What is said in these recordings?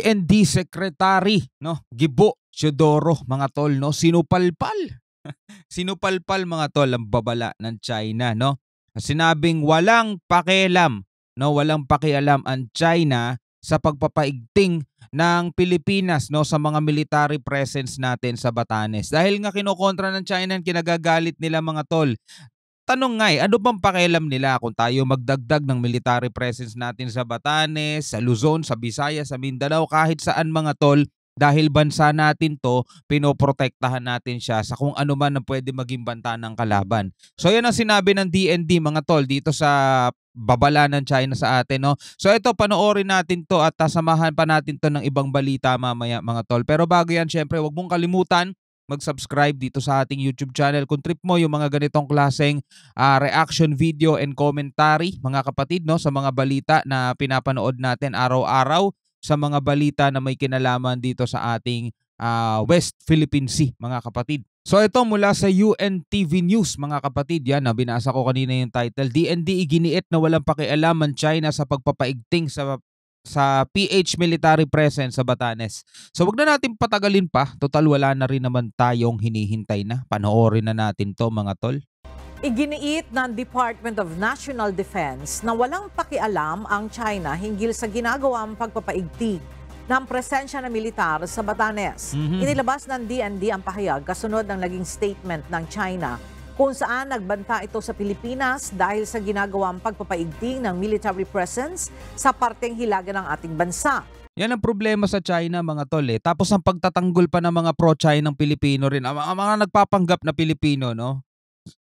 DND Secretary, no, Gibo Teodoro, mga tol, no, sinupalpal. Sinupalpal, mga tol, ang babala ng China, no. Sinabing walang pakialam, no, walang pakialam ang China sa pagpapaigting ng Pilipinas, no, sa mga military presence natin sa Batanes. Dahil nga kinokontra ng China, kinagagalit nila, mga tol. Tanong nga ano bang pakialam nila kung tayo magdagdag ng military presence natin sa Batanes, sa Luzon, sa Visayas, sa Mindanao, kahit saan, mga tol, dahil bansa natin to, pinoprotektahan natin siya sa kung ano man ang pwede maging banta ng kalaban. So yan ang sinabi ng DND, mga tol, dito sa babala ng China sa atin, no? So ito, panoorin natin to at samahan pa natin to ng ibang balita mamaya, mga tol. Pero bago yan, syempre, wag mong kalimutan mag-subscribe dito sa ating YouTube channel. Kung trip mo yung mga ganitong klaseng reaction video and commentary, mga kapatid, no, sa mga balita na pinapanood natin araw-araw, sa mga balita na may kinalaman dito sa ating West Philippine Sea, mga kapatid. So ito mula sa UNTV News, mga kapatid, yan, binasa ko kanina yung title. DND iginiit na walang pakialam ang China sa pagpapaigting sa PH military presence sa Batanes. So wag na natin patagalin pa. Total wala na rin naman tayong hinihintay na. Panoorin na natin to, mga tol. Iginiit ng Department of National Defense na walang pakialam ang China hinggil sa ginagawang pagpapaigting ng presensya ng militar sa Batanes. Inilabas ng DND ang pahayag kasunod ng naging statement ng China kung saan nagbanta ito sa Pilipinas dahil sa ginagawang pagpapaigting ng military presence sa parteng hilaga ng ating bansa. Yan ang problema sa China, mga tol. Tapos ang pagtatanggol pa ng mga pro-China ng Pilipino rin. Ang mga nagpapanggap na Pilipino, no?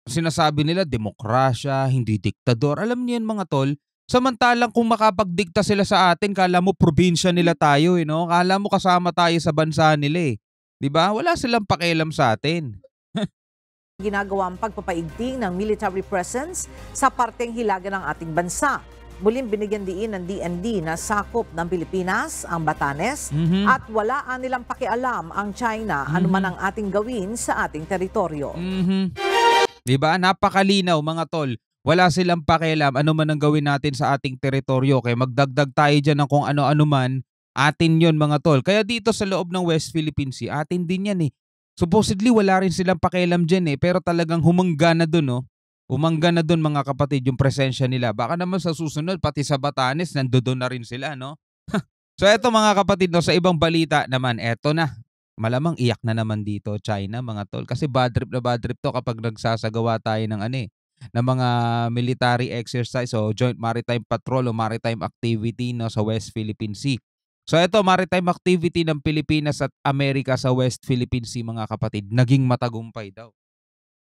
Sinasabi nila demokrasya, hindi diktador. Alam niyo yan, mga tol. Samantalang kung makapagdikta sila sa atin, kala mo probinsya nila tayo, no? Kala mo kasama tayo sa bansa nila, 'di ba? Wala silang pakialam sa atin. Ginagawang pagpapaigting ng military presence sa parteng hilaga ng ating bansa. Muling binigyan diin ng DND na sakop ng Pilipinas ang Batanes at walaan nilang pakialam ang China anuman ang ating gawin sa ating teritoryo. Diba? Napakalinaw, mga tol. Wala silang pakialam anuman ang gawin natin sa ating teritoryo. Kaya magdagdag tayo dyan ng kung ano-ano man, atin yon, mga tol. Kaya dito sa loob ng West Philippine Sea, atin din yan . Supposedly wala rin silang pakialam dyan pero talagang humangga na dun, no? Umangga na dun, mga kapatid, yung presensya nila. Baka naman sa susunod, pati sa Batanes, nandoon na rin sila, no? So eto, mga kapatid, no, sa ibang balita naman, eto na. Malamang iyak na naman dito, China, mga tol. Kasi bad trip na bad trip to kapag nagsasagawa tayo ng ng mga military exercise o joint maritime patrol o maritime activity, no, sa West Philippine Sea. So ito, maritime activity ng Pilipinas at Amerika sa West Philippine Sea, mga kapatid, naging matagumpay daw.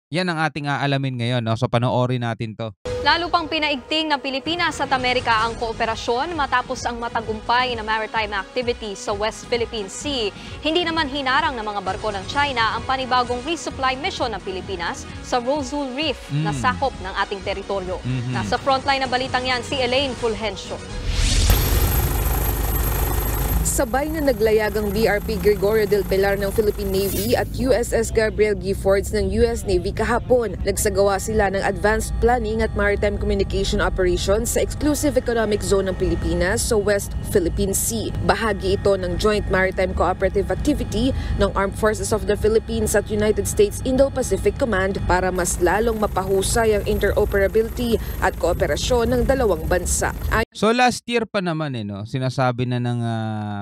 Yan ang ating aalamin ngayon, no? So panoorin natin to. Lalo pang pinaigting ng Pilipinas at Amerika ang kooperasyon matapos ang matagumpay na maritime activity sa West Philippine Sea. Hindi naman hinarang ng mga barko ng China ang panibagong resupply mission ng Pilipinas sa Rosal Reef na sakop ng ating teritoryo. Nasa frontline ng balitang yan si Elaine Fulgencio. Sabay na naglayag ang BRP Gregorio del Pilar ng Philippine Navy at USS Gabriel Giffords ng US Navy kahapon. Nagsagawa sila ng advanced planning at maritime communication operations sa exclusive economic zone ng Pilipinas sa West Philippine Sea. Bahagi ito ng Joint Maritime Cooperative Activity ng Armed Forces of the Philippines at United States Indo-Pacific Command para mas lalong mapahusay ang interoperability at kooperasyon ng dalawang bansa. So last year pa naman sinasabi na ng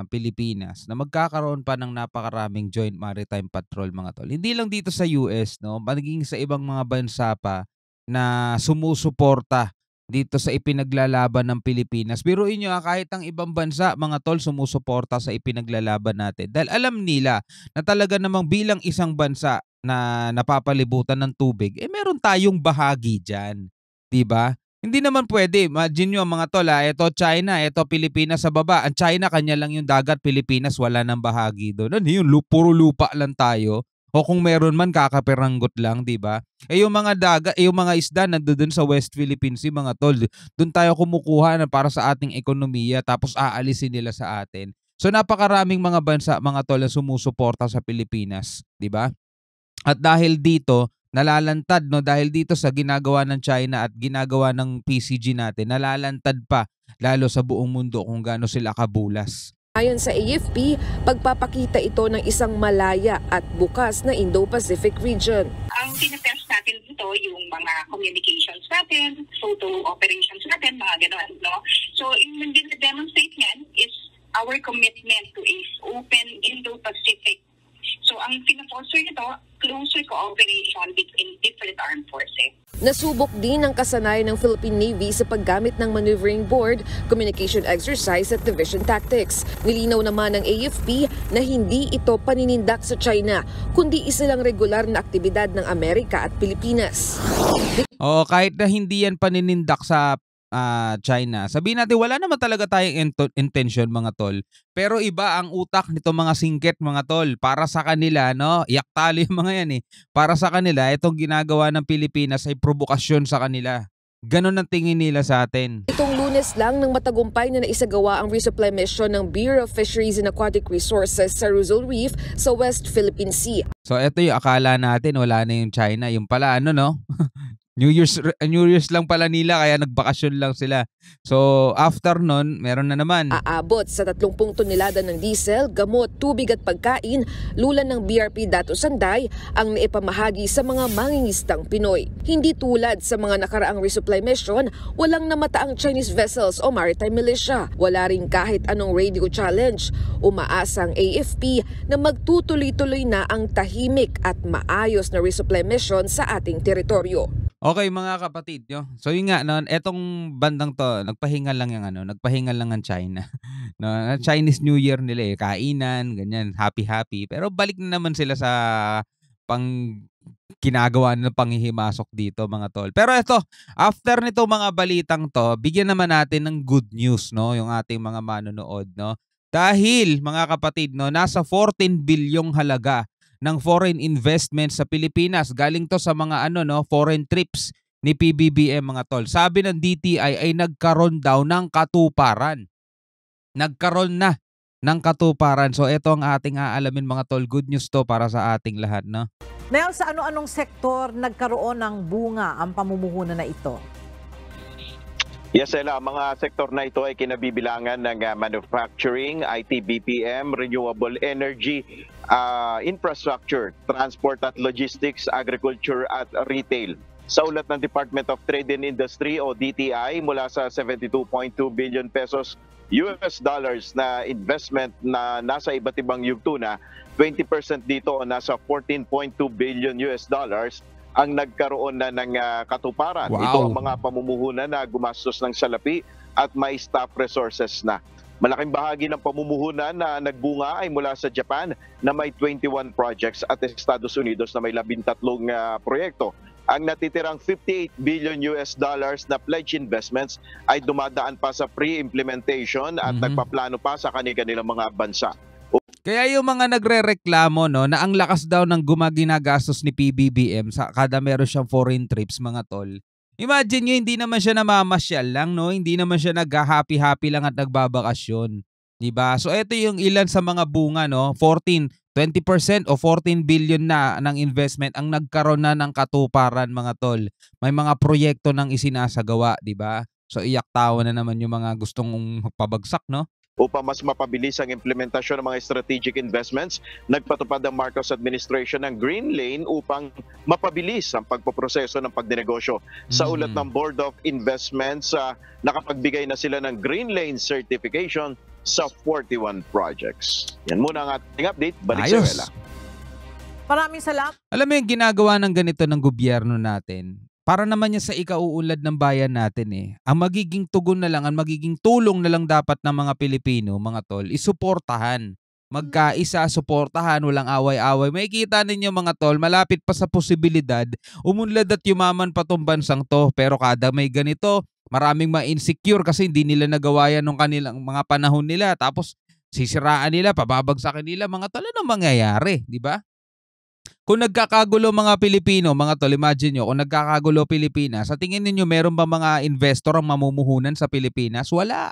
Pilipinas na magkakaroon pa ng napakaraming joint maritime patrol, mga tol. Hindi lang dito sa US, no, maging sa ibang mga bansa pa na sumusuporta dito sa ipinaglalaban ng Pilipinas. Biruin nyo, kahit ang ibang bansa, mga tol, sumusuporta sa ipinaglalaban natin. Dahil alam nila na talaga namang bilang isang bansa na napapalibutan ng tubig, meron tayong bahagi dyan. Diba? Hindi naman pwede. Imagine nyo, mga tol, ito China, ito Pilipinas sa baba. Ang China, kanya lang yung dagat, Pilipinas, wala nang bahagi doon. Ano yun? Puro lupa lang tayo. O kung meron man, kakapiranggot lang, di ba? Yung mga dagat, yung mga isda nandoon sa West Philippine Sea, mga tol, doon tayo kumukuha na para sa ating ekonomiya, tapos aalisin nila sa atin. So napakaraming mga bansa, mga tol, na sumusuporta sa Pilipinas, di ba? At dahil dito, nalalantad, no, dahil dito sa ginagawa ng China at ginagawa ng PCG natin, nalalantad pa lalo sa buong mundo kung gaano sila kabulas. Ayon sa AFP, pagpapakita ito ng isang malaya at bukas na Indo-Pacific region. Ang tinetest natin dito yung mga communications natin, photo operations natin, mga gano'n. No? So, yung din-demonstrate niyan is our commitment to a open Indo-Pacific. So, ang pinafoster nito, closer cooperation between different armed forces. Nasubok din ang kasanayan ng Philippine Navy sa paggamit ng maneuvering board, communication exercise at division tactics. Nilinaw naman ng AFP na hindi ito paninindak sa China, kundi isa lang regular na aktibidad ng Amerika at Pilipinas. Kahit na hindi yan paninindak sa China, sabihin natin wala naman talaga tayong intention mga tol. Pero iba ang utak nito mga singket mga tol. Para sa kanila, no? Yaktali yung mga yan eh. Para sa kanila, itong ginagawa ng Pilipinas ay provokasyon sa kanila. Ganon ang tingin nila sa atin. Itong Lunes lang nang matagumpay na naisagawa ang resupply mission ng Bureau of Fisheries and Aquatic Resources sa Rizal Reef sa West Philippine Sea. So ito yung akala natin wala na yung China. Yung pala ano no? New Year's lang pala nila kaya nagbakasyon lang sila. So after nun, meron na naman. Aabot sa 30 tonelada ng diesel, gamot, tubig at pagkain, lulan ng BRP Dato Sanday ang naipamahagi sa mga mangingistang Pinoy. Hindi tulad sa mga nakaraang resupply mission, walang namataang Chinese vessels o maritime militia. Wala rin kahit anong radio challenge. Umaasa ang AFP na magtutuloy-tuloy na ang tahimik at maayos na resupply mission sa ating teritoryo. Okay mga kapatid, no? So yun nga, no, etong bandang to, nagpahinga lang ang China. No, Chinese New Year nila eh, kainan, ganyan, happy. Pero balik na naman sila sa ginagawa nila panghihimasok dito mga tol. Pero ito, after nito mga balitang to, bigyan naman natin ng good news, no, yung ating mga manonood, no. Dahil mga kapatid, no, nasa 14 bilyong halaga ng foreign investment sa Pilipinas. Galing to sa mga foreign trips ni PBBM mga tol. Sabi ng DTI ay nagkaroon daw ng katuparan. Nagkaroon na ng katuparan. So ito ang ating aalamin mga tol. Good news to para sa ating lahat, no? Nel, sa ano-anong sektor nagkaroon ng bunga ang pamumuhunan na ito? Yes, Ella, mga sektor na ito ay kinabibilangan ng manufacturing, IT, BPM, renewable energy, infrastructure, transport at logistics, agriculture at retail. Sa ulat ng Department of Trade and Industry o DTI, mula sa 72.2 billion pesos US dollars na investment na nasa iba't ibang yugto na, 20% dito o nasa 14.2 billion US dollars ang nagkaroon na ng katuparan. Wow. Ito ang mga pamumuhunan na gumastos ng salapi at may staff resources na. Malaking bahagi ng pamumuhunan na nagbunga ay mula sa Japan na may 21 projects at Estados Unidos na may 13 proyekto. Ang natitirang 58 billion US dollars na pledge investments ay dumadaan pa sa pre-implementation at nagpaplano pa sa kanilang mga bansa. Kaya yung mga nagrereklamo no na ang lakas daw ng ginagastos ni PBBM sa kada meron siyang foreign trips mga tol. Imagine nyo, hindi naman siya namamasyal lang, no? Hindi naman siya nag-happy-happy lang at nagbabakasyon. Diba? So ito yung ilan sa mga bunga, no? 20% o 14 billion na ng investment ang nagkaroon na ng katuparan mga tol. May mga proyekto nang isinasagawa, diba? So iyak tawa na naman yung mga gustong pabagsak, no? Upang mas mapabilis ang implementasyon ng mga strategic investments, nagpatupad ang Marcos administration ng Green Lane upang mapabilis ang pagpoproseso ng pagdinegosyo. Sa ulat ng Board of Investments, nakapagbigay na sila ng Green Lane certification sa 41 projects. Yan muna ang ating update. Balik sa Ella. Maraming salamat. Alam mo yung ginagawa ng ganito ng gobyerno natin, para naman yan sa ikauunlad ng bayan natin eh. Ang magiging tugon na lang, ang magiging tulong na lang dapat ng mga Pilipino, mga tol, isuportahan. Magkaisa, suportahan, walang away-away. May kita ninyo mga tol, malapit pa sa posibilidad, umunlad at yumaman pa tong bansang to. Pero kada may ganito, maraming ma-insecure kasi hindi nila nagawa yan nung kanilang mga panahon nila. Tapos sisiraan nila, pababagsakin nila, mga tol, ano mangyayari, di ba? Kung nagkakagulo mga Pilipino, mga tol, imagine nyo, kung nagkakagulo Pilipinas, sa tingin ninyo meron ba mga investor ang mamumuhunan sa Pilipinas? Wala.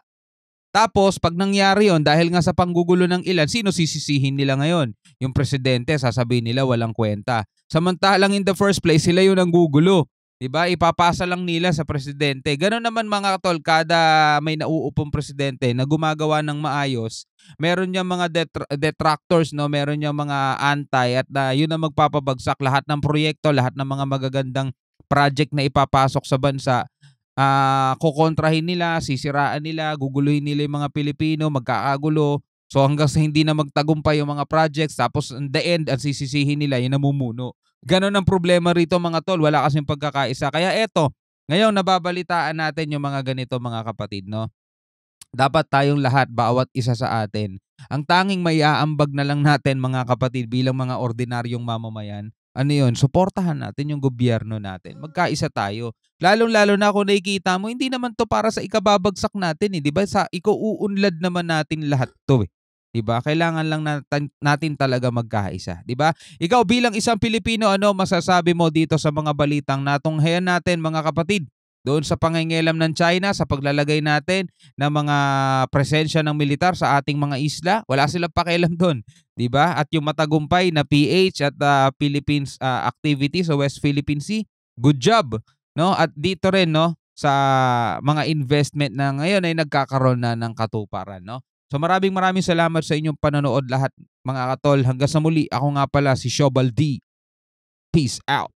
Tapos, pag nangyari yon dahil nga sa panggugulo ng ilan, sino sisisihin nila ngayon? Yung presidente, sasabihin nila walang kwenta. Samantalang in the first place, sila yun ang gugulo. 'Di ba? Ipapasa lang nila sa presidente. Gano'n naman mga tol, kada may nauupong presidente na gumagawa ng maayos, meron niyang mga detractors, no? Meron niyang mga anti at yun ang magpapabagsak lahat ng proyekto, lahat ng mga magagandang project na ipapasok sa bansa. Kokontrahin nila, sisiraan nila, guguluhin nila yung mga Pilipino, magkakagulo. So hanggang sa hindi na magtagumpay yung mga projects, tapos in the end, ang sisisihin nila yung namumuno. Ganon ang problema rito mga tol, wala kasing pagkakaisa. Kaya eto, ngayon nababalitaan natin yung mga ganito mga kapatid, no? Dapat tayong lahat, bawat isa sa atin, ang tanging maiaambag na lang natin mga kapatid bilang mga ordinaryong mamamayan, ano yun, suportahan natin yung gobyerno natin. Magkaisa tayo. Lalong-lalo na kung nakikita mo, hindi naman to para sa ikababagsak natin, eh. 'Di ba? Sa ikuuunlad naman natin lahat to, eh. 'Di ba? Kailangan lang natin talaga magkaisa, 'di ba? Ikaw bilang isang Pilipino, ano masasabi mo dito sa mga balitang natunghayan natin mga kapatid? Doon sa pangingialam ng China sa paglalagay natin ng mga presensya ng militar sa ating mga isla, wala silang pakialam doon, 'di ba? At yung matagumpay na PH at Philippines activity sa West Philippine Sea, good job, no? At dito rin, no, sa mga investment na ngayon ay nagkakaroon na ng katuparan, no? So maraming salamat sa inyong panonood lahat mga katol. Hanggang sa muli, ako nga pala si Shobal D. Peace out.